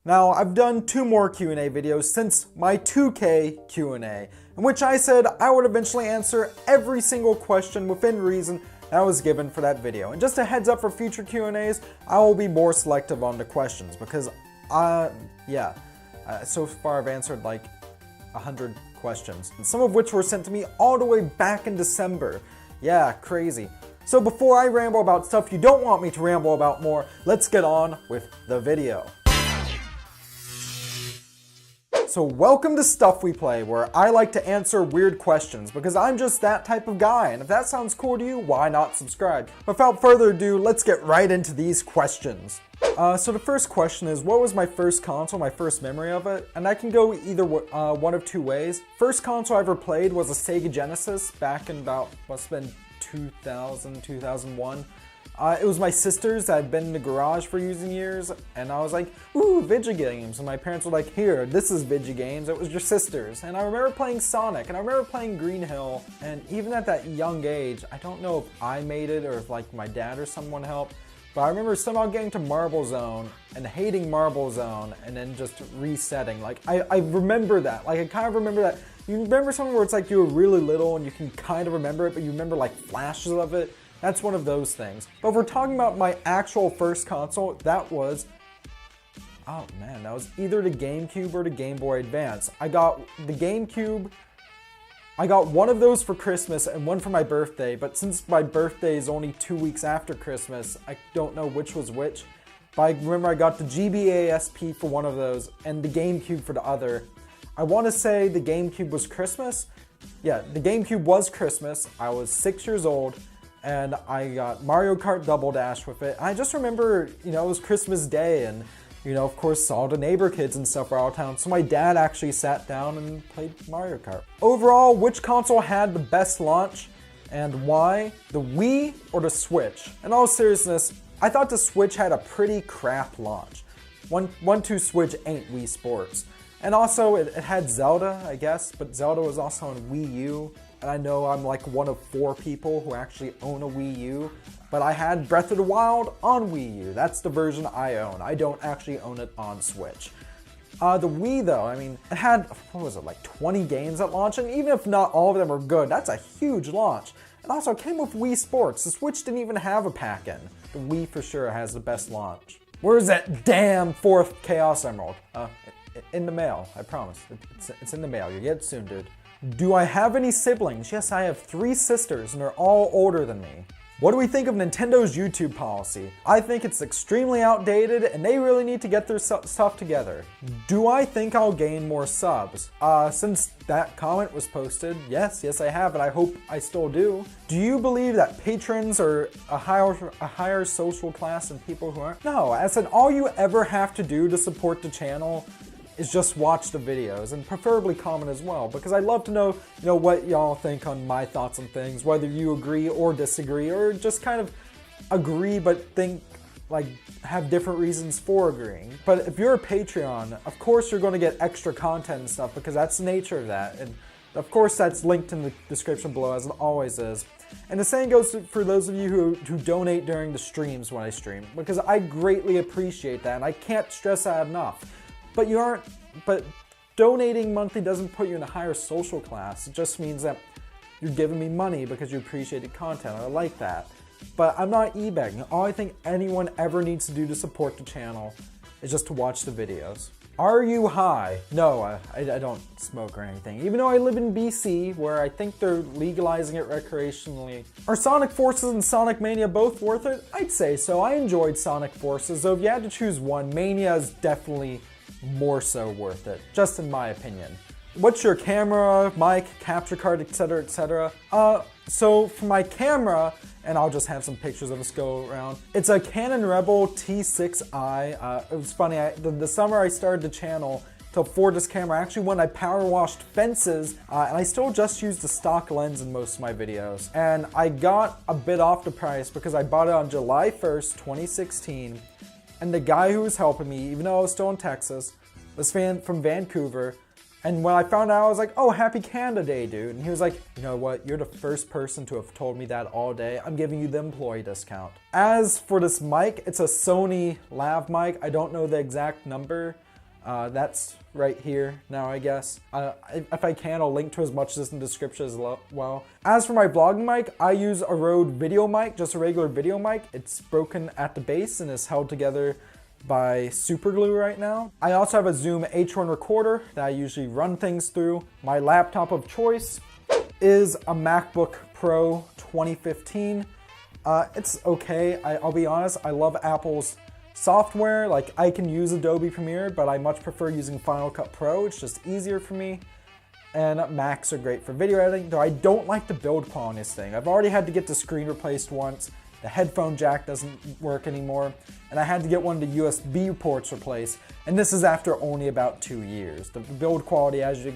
Now, I've done 2 more Q&A videos since my 2K Q&A, in which I said I would eventually answer every single question within reason that was given for that video. And just a heads up for future Q&As, I will be more selective on the questions because, so far I've answered like 100 questions, some of which were sent to me all the way back in December. Yeah, crazy. So before I ramble about stuff you don't want me to ramble about more, let's get on with the video. So welcome to Stuff We Play, where I like to answer weird questions because I'm just that type of guy, and if that sounds cool to you, why not subscribe? Without further ado, let's get right into these questions. So the first question is, what was my first console, my first memory of it? And I can go either one of 2 ways. First console I ever played was a Sega Genesis back in about, must have been 2000, 2001. It was my sister's that had been in the garage for years, and I was like, ooh, video games. And my parents were like, here, this is video games. It was your sister's. And I remember playing Sonic, and I remember playing Green Hill. And even at that young age, I don't know if I made it or if like my dad or someone helped, but I remember somehow getting to Marble Zone and hating Marble Zone and then just resetting. Like, I remember that. Like, I kind of remember that. You remember something where it's like you were really little and you can kind of remember it, but you remember like flashes of it? That's one of those things. But if we're talking about my actual first console, that was, oh man, that was either the GameCube or the Game Boy Advance. I got the GameCube, I got one of those for Christmas and one for my birthday, but since my birthday is only 2 weeks after Christmas, I don't know which was which. But I remember I got the GBASP for one of those and the GameCube for the other. I want to say the GameCube was Christmas. Yeah, the GameCube was Christmas. I was 6 years old. And I got Mario Kart Double Dash with it. I just remember, it was Christmas Day and, of course, all the neighbor kids and stuff were out of town. So my dad actually sat down and played Mario Kart. Overall, which console had the best launch and why? The Wii or the Switch? In all seriousness, I thought the Switch had a pretty crap launch. 1-2 Switch ain't Wii Sports. And also, it had Zelda, I guess, but Zelda was also on Wii U. And I know I'm like one of 4 people who actually own a Wii U, but I had Breath of the Wild on Wii U. That's the version I own. I don't actually own it on Switch. The Wii though, I mean, it had, what was it, like 20 games at launch? And even if not all of them were good, that's a huge launch. And also, it came with Wii Sports. The Switch didn't even have a pack-in. The Wii for sure has the best launch. Where's that damn 4th Chaos Emerald? In the mail, I promise. It's in the mail. You'll get it soon, dude. Do I have any siblings? Yes, I have 3 sisters and they're all older than me. What do we think of Nintendo's YouTube policy? I think it's extremely outdated and they really need to get their stuff together. Do I think I'll gain more subs? Since that comment was posted, yes I have, and I hope I still do. Do you believe that patrons are a higher social class than people who aren't? No, I said all you ever have to do to support the channel is just watch the videos and preferably comment as well, because I'd love to know, what y'all think on my thoughts on things, whether you agree or disagree, or just kind of agree but think, like, have different reasons for agreeing. But if you're a Patreon, of course you're going to get extra content and stuff, because that's the nature of that. And of course that's linked in the description below, as it always is. And the same goes for those of you who donate during the streams when I stream, because I greatly appreciate that, and I can't stress that enough. But donating monthly doesn't put you in a higher social class. It just means that you're giving me money because you appreciated content. I like that. But I'm not e-begging. All I think anyone ever needs to do to support the channel is just to watch the videos. Are you high? No, I don't smoke or anything. Even though I live in BC, where I think they're legalizing it recreationally. Are Sonic Forces and Sonic Mania both worth it? I'd say so. I enjoyed Sonic Forces, though if you had to choose one, Mania is definitely more so worth it, just in my opinion. What's your camera, mic, capture card, etc., etc.? So for my camera, and I'll just have some pictures of us go around, it's a Canon Rebel T6i. It was funny, the summer I started the channel to afford this camera, I actually went, I power washed fences, and I still just use the stock lens in most of my videos. And I got a bit off the price because I bought it on July 1st, 2016, and the guy who was helping me, even though I was still in Texas, was from Vancouver, And when I found out, I was like, oh, happy Canada Day, dude. And he was like, you know what? You're the first person to have told me that all day. I'm giving you the employee discount. As for this mic, it's a Sony lav mic. I don't know the exact number. That's right here now, I guess. If I can, I'll link to as much of this in the description as well. As for my vlogging mic, I use a Rode video mic, just a regular video mic. It's broken at the base and is held together by super glue right now. I also have a Zoom H1 recorder that I usually run things through. My laptop of choice is a MacBook Pro 2015. It's okay. I'll be honest, I love Apple's software. Like, I can use Adobe Premiere, but I much prefer using Final Cut Pro. It's just easier for me. And Macs are great for video editing, though I don't like the build quality of this thing. I've already had to get the screen replaced once. The headphone jack doesn't work anymore, and I had to get one of the USB ports replaced, and this is after only about 2 years. The build quality, as you'd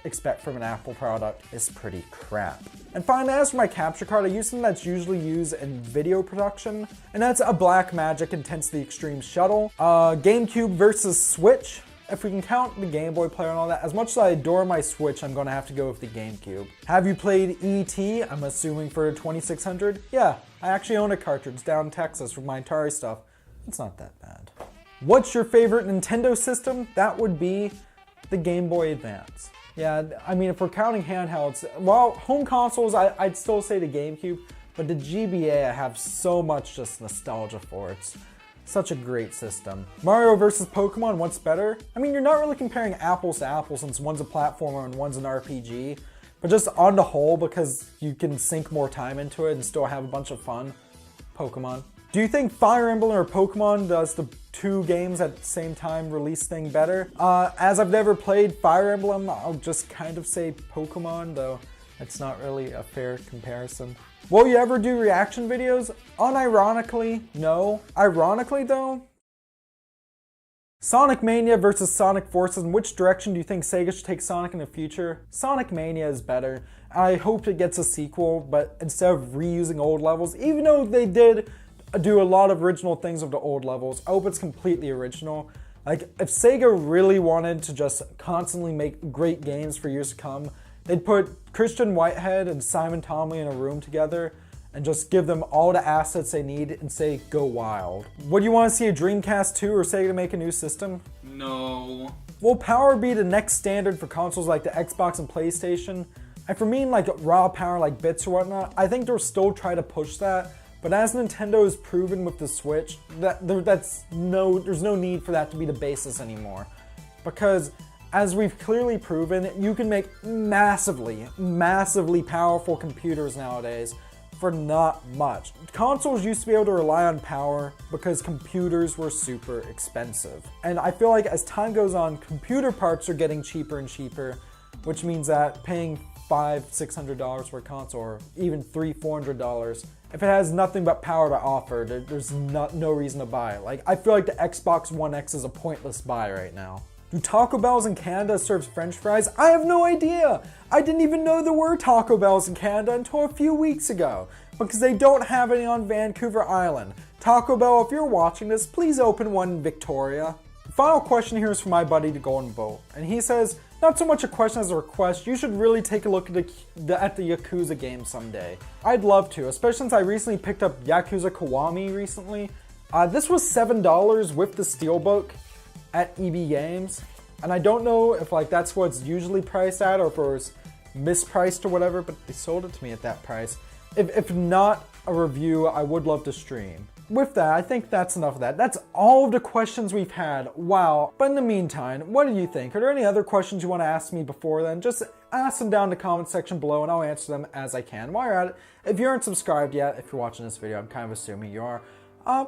expect from an Apple product, is pretty crap. And finally, as for my capture card, I use something that's usually used in video production, and that's a Blackmagic Intensity Extreme Shuttle. GameCube versus Switch. If we can count the Game Boy player and all that, as much as I adore my Switch, I'm gonna have to go with the GameCube. Have you played E.T.? I'm assuming for 2600? Yeah, I actually own a cartridge down in Texas with my Atari stuff. It's not that bad. What's your favorite Nintendo system? That would be the Game Boy Advance. Yeah, I mean, if we're counting handhelds, well, home consoles, I'd still say the GameCube, but the GBA I have so much just nostalgia for. It's such a great system. Mario versus Pokemon, what's better? I mean, you're not really comparing apples to apples since one's a platformer and one's an RPG, but just on the whole, because you can sink more time into it and still have a bunch of fun, Pokemon. Do you think Fire Emblem or Pokemon does the two games at the same time release thing better? As I've never played Fire Emblem, I'll just kind of say Pokemon, though it's not really a fair comparison. Will you ever do reaction videos? Unironically, no. Ironically though, Sonic Mania versus Sonic Forces. In which direction do you think Sega should take Sonic in the future? Sonic Mania is better. I hope it gets a sequel, but instead of reusing old levels, even though they did do a lot of original things of the old levels, I hope it's completely original. Like, if Sega really wanted to just constantly make great games for years to come, they'd put Christian Whitehead and Simon Tomley in a room together and just give them all the assets they need and say, go wild. Would you want to see a Dreamcast 2 or Sega to make a new system? No. Will power be the next standard for consoles like the Xbox and PlayStation? And for me, like raw power like bits or whatnot, I think they'll still try to push that. But as Nintendo has proven with the Switch, there's no need for that to be the basis anymore. Because as we've clearly proven, you can make massively powerful computers nowadays for not much. Consoles used to be able to rely on power because computers were super expensive. And I feel like as time goes on, computer parts are getting cheaper and cheaper, which means that paying $500-600 for a console, or even $300-400, if it has nothing but power to offer, there's no reason to buy it. Like, I feel like the Xbox One X is a pointless buy right now. Do Taco Bell's in Canada serve French fries? I have no idea! I didn't even know there were Taco Bell's in Canada until a few weeks ago, because they don't have any on Vancouver Island. Taco Bell, if you're watching this, please open one in Victoria. The final question here is from my buddy, the Golden Bolt, and he says, not so much a question as a request, you should really take a look at the Yakuza game someday. I'd love to, especially since I recently picked up Yakuza Kiwami recently. This was $7 with the Steelbook at EB Games, and I don't know if like that's what it's usually priced at or if it was mispriced or whatever, but they sold it to me at that price. If not a review, I would love to stream. With that, I think that's enough of that. That's all of the questions we've had. Wow. But in the meantime, what do you think? Are there any other questions you want to ask me before then? Just ask them down in the comment section below and I'll answer them as I can. While you're at it, if you aren't subscribed yet, if you're watching this video, I'm kind of assuming you are,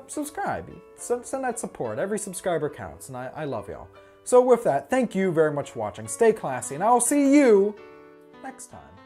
subscribe. Send that support. Every subscriber counts, and I love y'all. So with that, thank you very much for watching. Stay classy, and I'll see you next time.